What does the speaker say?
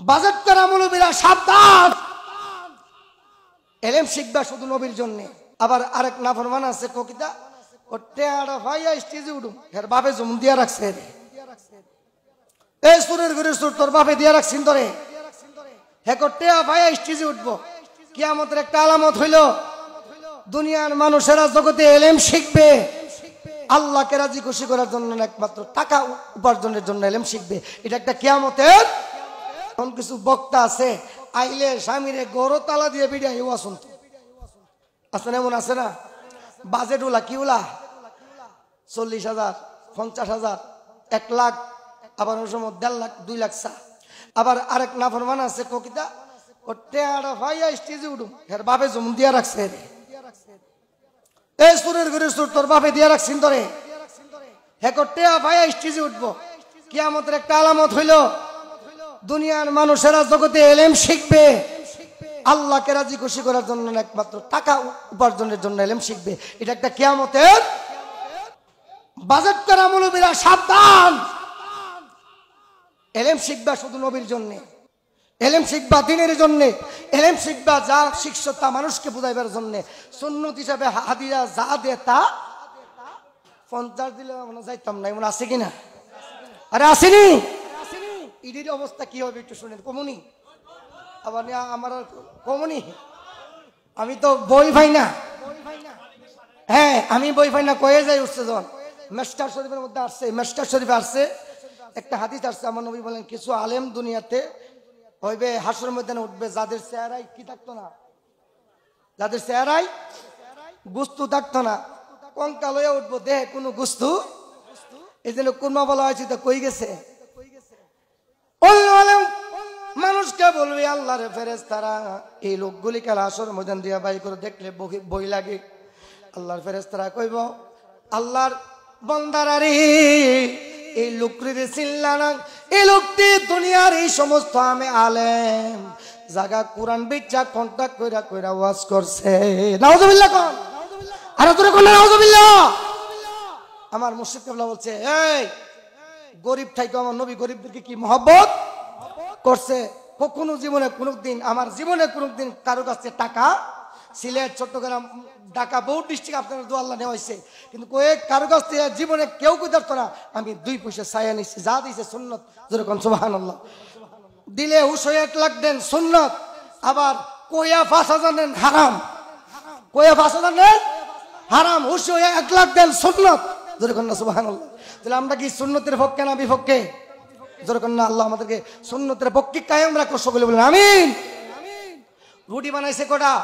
Budget করা মুলবিরা সাবধান, এলেম শিখবা শুধু নবীর জন্য। আবার আরেক নাফরমান আছে ককিতা ও টেয়াড়া ভাইয়া স্টেজে উঠুম এর বাপে জুম দিয়া রাখছে, এই সুরের ঘুরে সুর তোর বাপে দিয়া রাখছেন তোরে, হেকো টেয়া ভাইয়া স্টেজে উঠবো। কিয়ামতের একটা আলামত হইল দুনিয়ার মানুষেরা জগতে এলেম শিখবে আল্লাহকে রাজি খুশি করার জন্য, একমাত্র টাকা উপার্জনের জন্য এলেম শিখবে। এটা একটা কিয়ামতের। কোন কিছু বক্তা আছে আইলে স্বামীরে গরো তালা দিয়ে বিড়া এও শুনতো আছে না, এমন আছে না? বাজেট উলা কি উলা 40,000 50,000 1 লাখ, আবার ওই সময় 1.5 লাখ 2 লাখ চা। আবার আরেক নাফরমান আছে ককিতা ও টেয়াড়া ভাইয়া স্টেজে উঠুম এর বাপে জুম দিয়া রাখছে, এই সুরের ঘুরে সুর তোর বাপে দিয়া রাখছেন তোরে, হেকো টেয়া ভাইয়া স্টেজে উঠবো। কিয়ামতের একটা আলামত হইল দুনিয়ার মানুষেরা জগতে এলেম শিখবে আল্লাহকে রাজি খুশি করার জন্য, একমাত্র টাকা উপার্জনের জন্য এলেম শিখবে। এটা একটা কিয়ামতের। বাজেট করা মুলবিরা সাবধান, এলেম শিখবা শুধু নবীর জন্য, এলেম শিখবা দিনের জন্য, এলেম শিখবা যা শিখছো তা মানুষকে বুঝাইবার জন্য। সুন্নত হিসাবে হাদিয়া যা দে তা 50 দিলে আমরা যাইতাম না, এমন আছে কিনা? আরে আসেনি? ইডির অবস্থা কি হবে একটু শুনেন। কমুনি আবার আমার কমুনি, আমি তো বই ভাই না, হ্যাঁ আমি বই ভাই না কয়ে যাই উঠছে যখন মেস্টার শরীফের মধ্যে আসছে, মেস্টার শরীফে আসছে একটা হাদিস আসছে, আমার নবী বলেন কিছু আলেম দুনিয়াতে হইবে হাসরের ময়দানে উঠবে যাদের চেহারায় কি থাকতো না, যাদের চেহারায় গুস্তু থাকতো না, কঙ্কাল হয়ে উঠবো দেহে কোনো গুস্তু। এই জন্য কুরমা বলা হয়েছে তো কই গেছে। মানুষকে বলবি আল্লাহর ফেরেশতারা এই লোকগুলিকে হাসরের ময়দান দিয়া বাই করে দেখলে বই লাগে। আল্লাহর ফেরেশতারা কইব আল্লাহর বান্দারা এই লোকটি চিল্লা না, এই লোকটি দুনিয়ার এই সমস্ত আমি আলেম জায়গা কোরআন বিচ্ছা কন্টাক্ট কইরা কইরা ওয়াজ করছে। নাউজুবিল্লাহ কোন, আরে তোরে কোন নাউজুবিল্লাহ। আমার মুর্শিদ কেবলা বলছে এই গরিব থাইকে আমার নবী গরিবদেরকে কি মহব্বত করছে। কখনো জীবনে কোনোদিন আমার জীবনে কোনোদিন কারো কাছে টাকা, সিলেট চট্টগ্রাম ঢাকা বহু ডিস্ট্রিক্ট আপনার দু আল্লাহ নেওয়া হয়েছে, কিন্তু কয়েক কারো কাছ থেকে জীবনে কেউ কই ধরতো না। আমি 2 পয়সা ছায়া নিচ্ছি, যা দিয়েছে সুন্নত, যেরকম সুবহানাল্লাহ। দিলে হুশ হয়ে 1 লাখ দেন সুন্নত, আবার কইয়া 5,000 দেন হারাম, কইয়া 5,000 দেন হারাম, হুশ হয়ে 1 লাখ দেন সুন্নত, যেরকম না সুবহানাল্লাহ। তাহলে আমরা কি সুন্নতের পক্ষে না বিপক্ষে? যেরকম না আল্লাহ আমাদেরকে সুন্নতের পক্ষে কায়েম রাখো, সকলে বলেন আমিন। রুটি বানাইছে কটা?